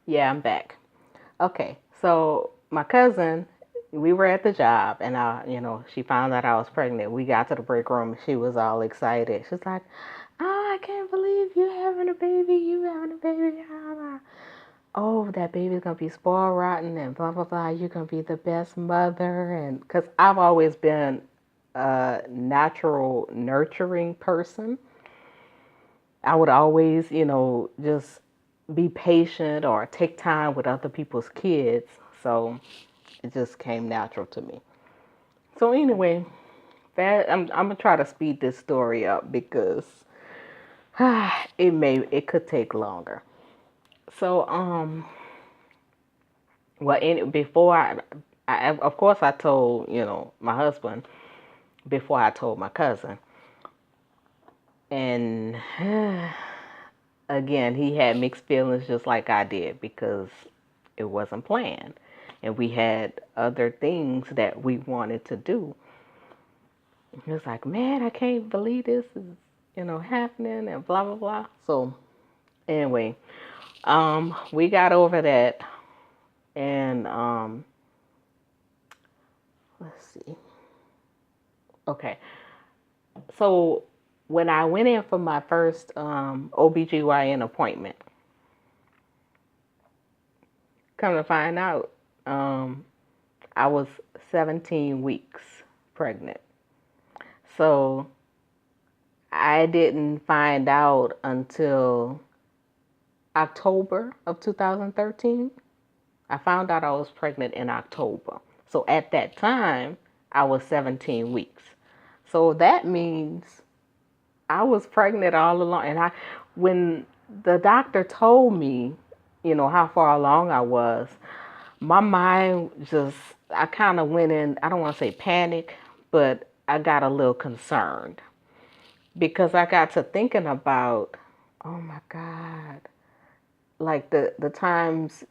Yeah, I'm back. Okay, so my cousin, we were at the job, and she found out I was pregnant. We got to the break room, and she was all excited. She's like, "Oh, I can't believe you having a baby! You having a baby! Blah, blah. Oh, that baby's gonna be spoiled rotten, and blah blah blah. You're gonna be the best mother." And because I've always been a natural nurturing person, I would always, just be patient or take time with other people's kids. So it just came natural to me. So anyway, I'm gonna try to speed this story up because it could take longer. So well, before I of course I told my husband before I told my cousin, and again he had mixed feelings just like I did because it wasn't planned, and we had other things that we wanted to do. He was like, man, I can't believe this is, happening and blah, blah, blah. So anyway, we got over that and, let's see. Okay. So when I went in for my first, OBGYN appointment, come to find out, um, I was 17 weeks pregnant. So I didn't find out until October of 2013. I found out I was pregnant in October. So at that time, I was 17 weeks. So that means I was pregnant all along. And when the doctor told me, how far along I was, my mind just, I kind of went in, I don't want to say panic, but I got a little concerned because I got to thinking about, oh my God, like the times,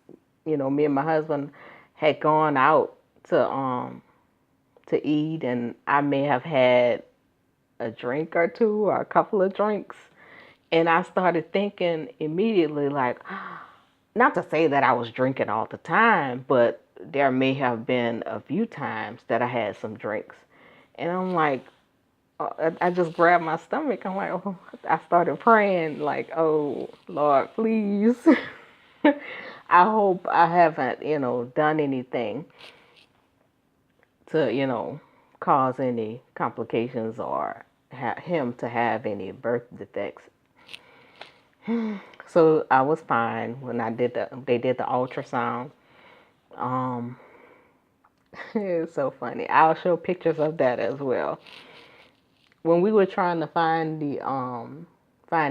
me and my husband had gone out to eat, and I may have had a drink or two or a couple of drinks, and I started thinking immediately like, not to say that I was drinking all the time, but there may have been a few times that I had some drinks, and I'm like, I just grabbed my stomach. I'm like, oh, I started praying like, oh Lord, please. I hope I haven't, done anything to, cause any complications or him to have any birth defects. So I was fine when they did the ultrasound. Um, it's so funny. I'll show pictures of that as well. When we were trying to find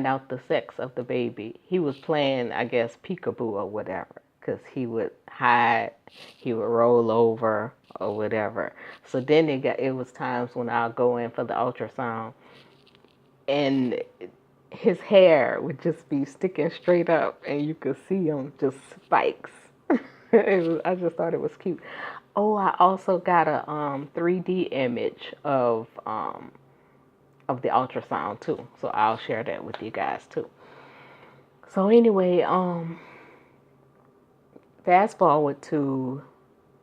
out the sex of the baby, he was playing, I guess, peekaboo or whatever, because he would hide, he would roll over or whatever. So then it was times when I'll go in for the ultrasound, and his hair would just be sticking straight up, and you could see him just spikes. I just thought it was cute. Oh, I also got a 3D image of the ultrasound too. So I'll share that with you guys too. So anyway, fast forward to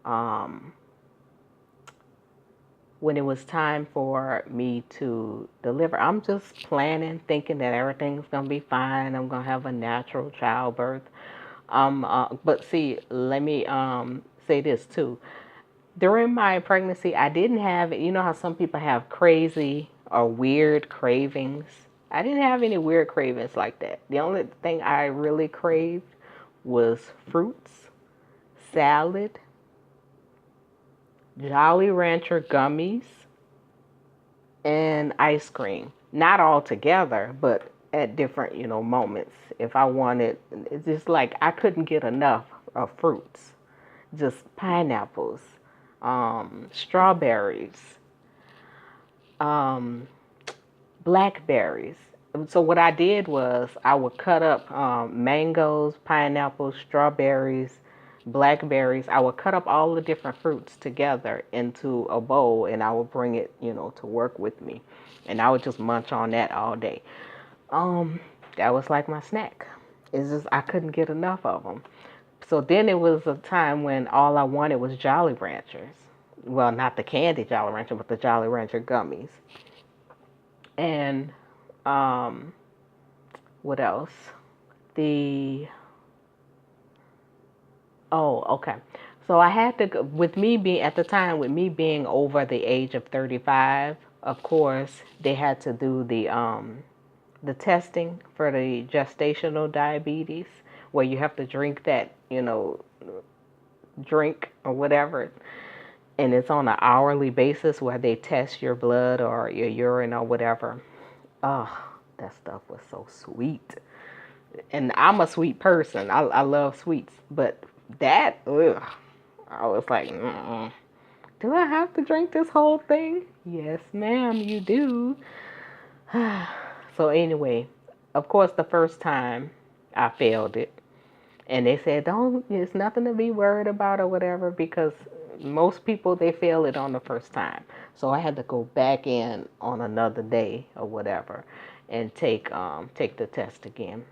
um, when it was time for me to deliver. I'm just planning, thinking that everything's gonna be fine. I'm gonna have a natural childbirth. But see, let me say this too. During my pregnancy, I didn't have, how some people have crazy or weird cravings? I didn't have any weird cravings like that. The only thing I really craved was fruits, salad, Jolly Rancher gummies, and ice cream. Not all together, but at different, moments. If I wanted, it's just like I couldn't get enough of fruits. Just pineapples, strawberries, um, blackberries. So what I did was I would cut up mangoes, pineapples, strawberries, blackberries. I would cut up all the different fruits together into a bowl, and I would bring it, to work with me, and I would just munch on that all day. Um, that was like my snack. It's just I couldn't get enough of them. So then it was a time when all I wanted was Jolly Ranchers. Well, not the candy Jolly Rancher, but the Jolly Rancher gummies. And um, what else? The Oh, okay. So I had to with me being at the time with me being over the age of 35, of course, they had to do the testing for the gestational diabetes where you have to drink that, drink or whatever, and it's on an hourly basis where they test your blood or your urine or whatever. Oh, that stuff was so sweet. And I'm a sweet person. I love sweets, but that, ugh, I was like, mm-mm. Do I have to drink this whole thing? Yes, ma'am, you do. So anyway, of course, the first time I failed it, and they said, don't, it's nothing to be worried about or whatever, because most people, they fail it on the first time. So I had to go back in on another day or whatever and take the test again.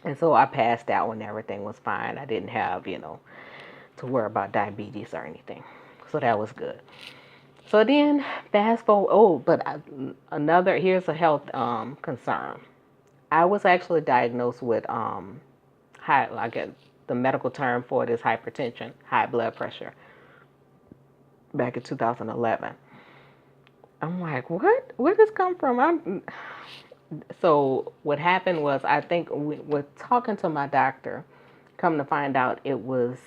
And so I passed that one. Everything was fine. I didn't have, to worry about diabetes or anything. So that was good. So then fast forward. Oh, but here's a health concern. I was actually diagnosed with high, I guess the medical term for it is hypertension, high blood pressure, back in 2011. I'm like, what? Where did this come from? So what happened was, I think with talking to my doctor, come to find out it was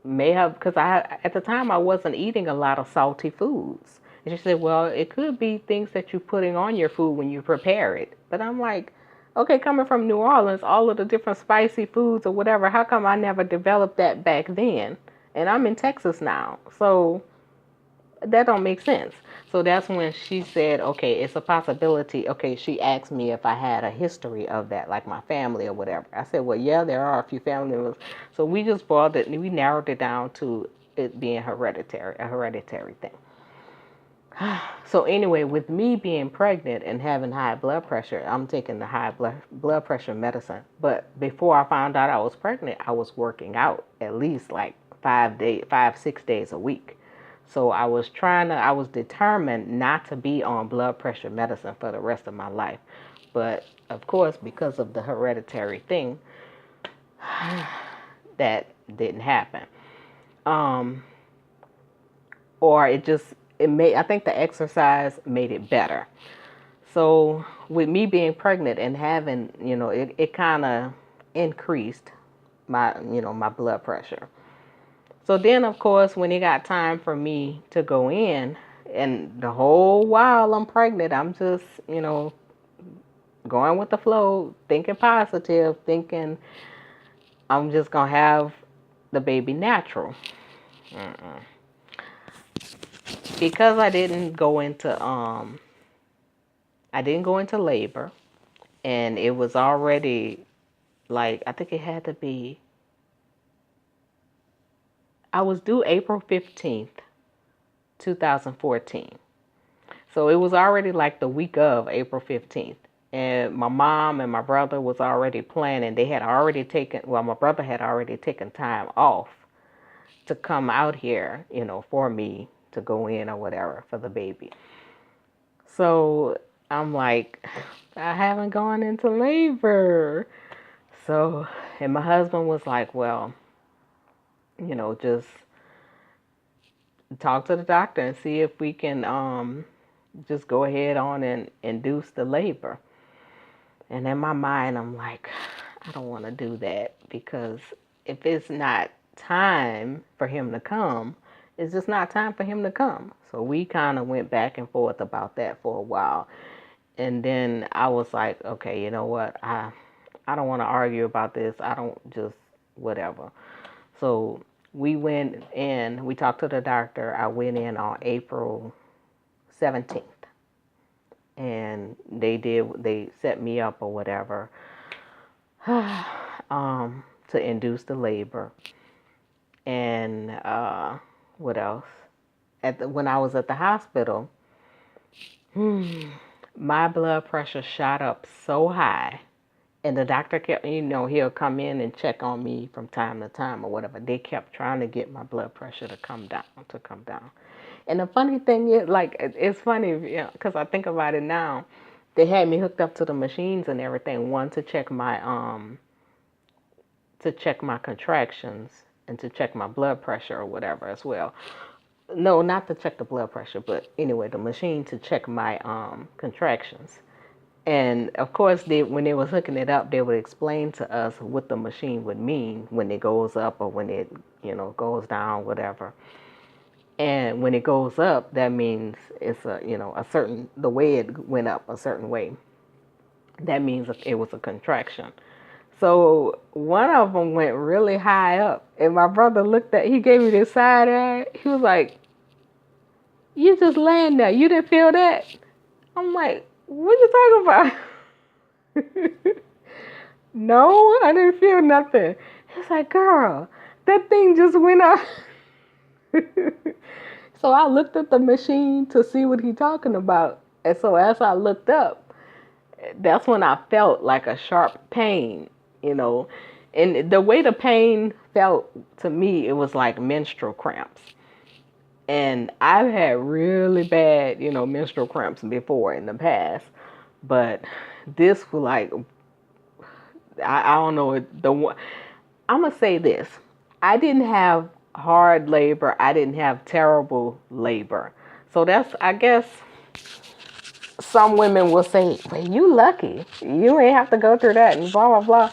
may have, because I at the time I wasn't eating a lot of salty foods. And she said, well, it could be things that you're putting on your food when you prepare it. But I'm like, okay, coming from New Orleans, all of the different spicy foods or whatever, how come I never developed that back then? And I'm in Texas now. So that don't make sense. So that's when she said, okay, it's a possibility. Okay, she asked me if I had a history of that, like my family or whatever. I said, well, yeah, there are a few family members. So we just boiled it, we narrowed it down to it being hereditary, a hereditary thing. So anyway, with me being pregnant and having high blood pressure, I'm taking the high blood pressure medicine. But before I found out I was pregnant, I was working out at least like 6 days a week. So I was determined not to be on blood pressure medicine for the rest of my life. But of course, because of the hereditary thing, that didn't happen. Or I think the exercise made it better. So with me being pregnant and having, it kind of increased my blood pressure. So then, of course, when it got time for me to go in, and the whole while I'm pregnant, I'm just, going with the flow, thinking positive, thinking I'm just going to have the baby natural. Mm-mm. Because I didn't go into labor, and it was already like, I think it had to be, I was due April 15th, 2014. So it was already like the week of April 15th. And my mom and my brother was already planning. My brother had already taken time off to come out here, for me to go in or whatever for the baby. So I'm like, I haven't gone into labor. So, and my husband was like, well, just talk to the doctor and see if we can just go ahead on and induce the labor. And in my mind, I'm like, I don't want to do that, because if it's not time for him to come, it's just not time for him to come. So we kind of went back and forth about that for a while. And then I was like, okay, you know what? I don't want to argue about this. I don't just, whatever. So we went in, we talked to the doctor. I went in on April 17th. And they set me up or whatever to induce the labor. And what else? When I was at the hospital, my blood pressure shot up so high, And the doctor kept, he'll come in and check on me from time to time or whatever. They kept trying to get my blood pressure to come down, And the funny thing is, like, it's funny, because I think about it now. They had me hooked up to the machines and everything. One to check my contractions and to check my blood pressure or whatever as well. No, not to check the blood pressure, but anyway, the machine to check my contractions. And of course, when they was hooking it up, they would explain to us what the machine would mean when it goes up or when it, goes down, whatever. And when it goes up, that means it's the way it went up a certain way. That means it was a contraction. So one of them went really high up, and my brother he gave me this side eye. He was like, "You just laying there. You didn't feel that?" I'm like, "What you talking about?" No, I didn't feel nothing. He's like, "Girl, that thing just went up." So I looked at the machine to see what he's talking about. And so as I looked up, that's when I felt like a sharp pain, And the way the pain felt to me, it was like menstrual cramps. And I've had really bad, menstrual cramps before in the past. But this was like, I don't know, I'm going to say this. I didn't have hard labor. I didn't have terrible labor. So that's, I guess, some women will say, "Well, you lucky. You ain't have to go through that," and blah, blah, blah.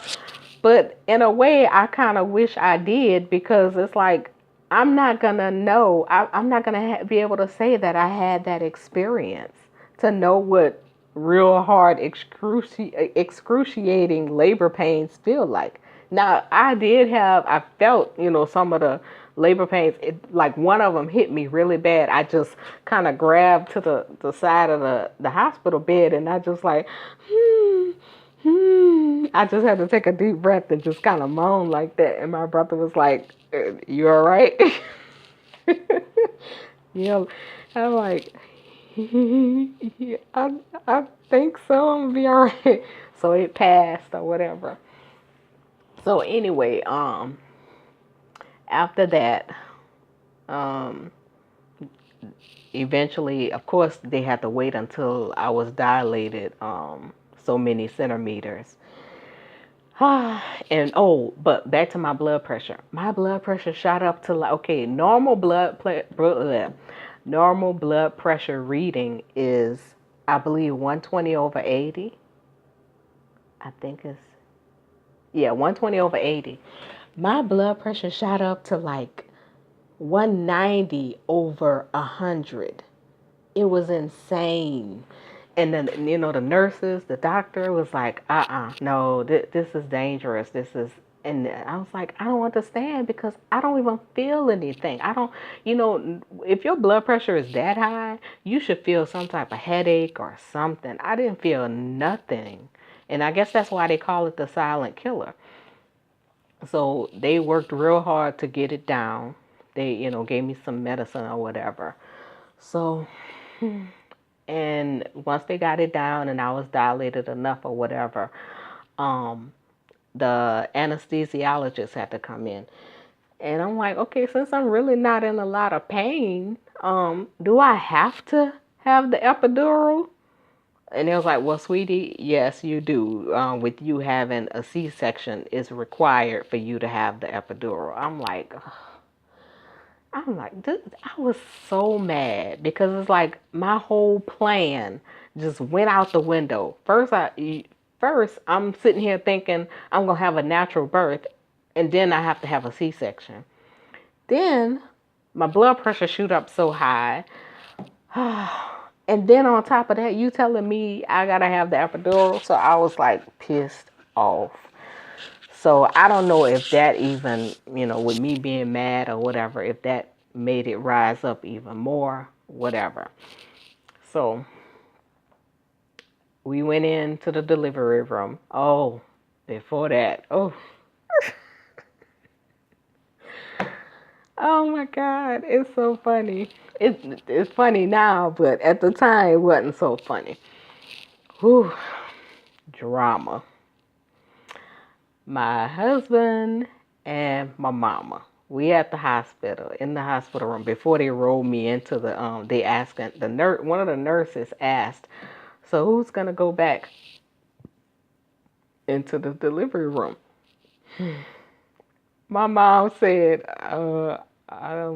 But in a way, I kind of wish I did, because it's like, I'm not going to know. I'm not going to be able to say that I had that experience to know what real hard, excruciating labor pains feel like. Now, I felt, some of the labor pains. Like one of them hit me really bad. I just kind of grabbed to the side of the hospital bed, and I just like, I just had to take a deep breath and just kind of moan like that. And my brother was like, "You all right?" I'm like, "Yeah, I think so. I'm gonna be all right." So it passed or whatever. So anyway, after that, um, eventually, of course, they had to wait until I was dilated, so many centimeters. And but back to my blood pressure. My blood pressure shot up to normal normal blood pressure reading is, I believe, 120/80. I think it's 120/80. My blood pressure shot up to like 190/100. It was insane. And then, the nurses, the doctor was like, no, this is dangerous. And I was like, I don't understand, because I don't even feel anything. I don't, if your blood pressure is that high, you should feel some type of headache or something. I didn't feel nothing. And I guess that's why they call it the silent killer. So they worked real hard to get it down. They, gave me some medicine or whatever. So, and once they got it down and I was dilated enough or whatever, the anesthesiologist had to come in. And I'm like, okay, since I'm really not in a lot of pain, do I have to have the epidural? And it was like, well, sweetie, yes, you do. With you having a C-section, it's required for you to have the epidural. I'm like, I was so mad, because it's like my whole plan just went out the window. First, I'm sitting here thinking I'm going to have a natural birth, and then I have to have a C-section. Then my blood pressure shoot up so high. And then on top of that, you telling me I got to have the epidural. So I was like pissed off. So I don't know if that even, with me being mad or whatever, if that made it rise up even more, whatever. So we went into the delivery room. Oh, before that, oh my God, it's so funny. It's funny now, but at the time it wasn't so funny. Whew, drama. my husband, and my mama. We at the hospital, in the hospital room. Before they rolled me into the, they asked, the nurse, one of the nurses asked, so who's going to go back into the delivery room? My mom said, I'm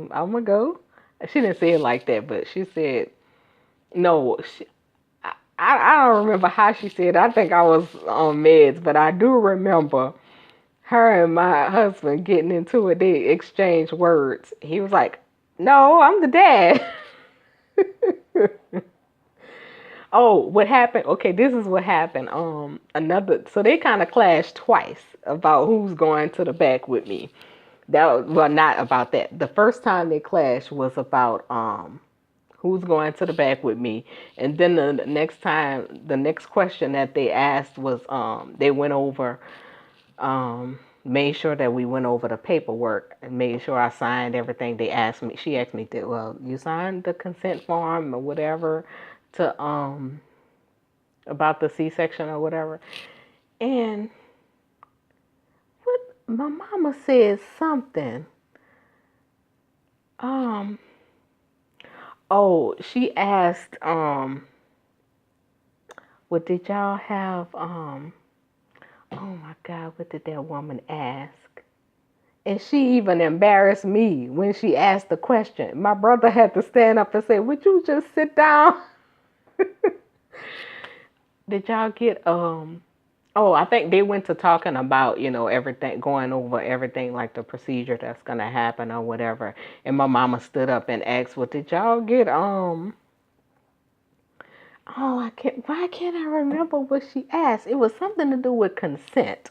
going to go. She didn't say it like that, but she said, no, I don't remember how she said it. I think I was on meds, but I do remember her and my husband getting into it. They exchanged words. He was like, no, I'm the dad. Oh, what happened? Okay, this is what happened. So they kind of clashed twice about who's going to the back with me. Well, not about that. The first time they clashed was about who's going to the back with me, and then the next time, the next question that they asked was they went over made sure that we went over the paperwork and made sure I signed everything they asked me. She asked me, well, you signed the consent form or whatever to about the C-section or whatever. And what my mama said something. Oh, she asked, what did y'all have, oh my God, what did that woman ask? And she even embarrassed me when she asked the question. My brother had to stand up and say, would you just sit down? Did y'all get, I think they went to talking about, everything, going over everything like the procedure that's going to happen or whatever. And my mama stood up and asked, well, did y'all get, why can't I remember what she asked? It was something to do with consent.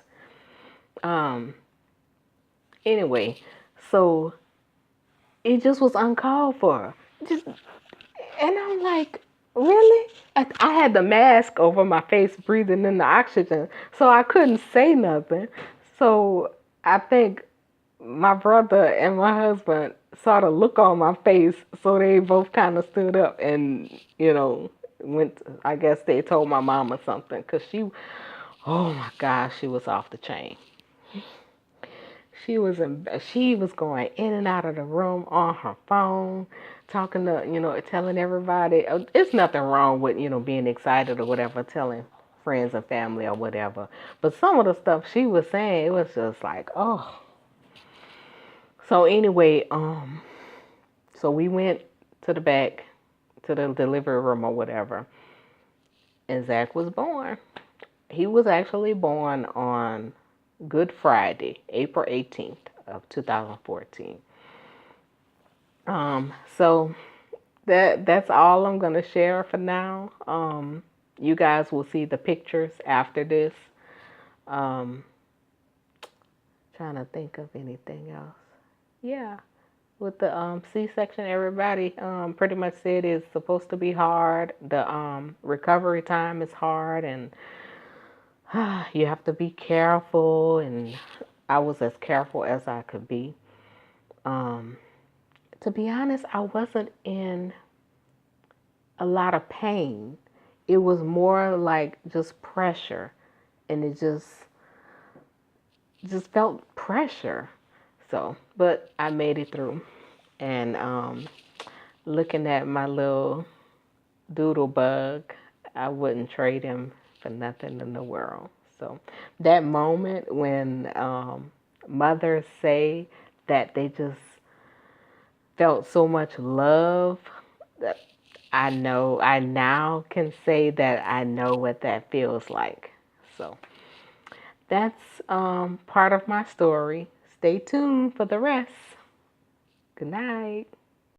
Anyway, so it just was uncalled for. And I'm like, really? I had the mask over my face breathing in the oxygen, so I couldn't say nothing. So I think my brother and my husband saw the look on my face, so they both kind of stood up and, went, I guess they told my mama something, because oh my gosh, she was off the chain. She was going in and out of the room on her phone, talking to, telling everybody. It's nothing wrong with, being excited or whatever, telling friends and family or whatever. But some of the stuff she was saying, it was just like, oh. So anyway, so we went to the back, to the delivery room or whatever, and Zach was born. He was actually born on Good Friday, April 18th of 2014. So that's all I'm gonna share for now. You guys will see the pictures after this. Trying to think of anything else. Yeah, with the C-section, everybody pretty much said it's supposed to be hard. The recovery time is hard, and you have to be careful, and I was as careful as I could be. To be honest, I wasn't in a lot of pain. It was more like just pressure, and it just felt pressure. So, but I made it through, and looking at my little doodle bug, I wouldn't trade him for nothing in the world. So that moment when mothers say that they just felt so much love, that I now can say that I know what that feels like. So that's part of my story. Stay tuned for the rest. Good night.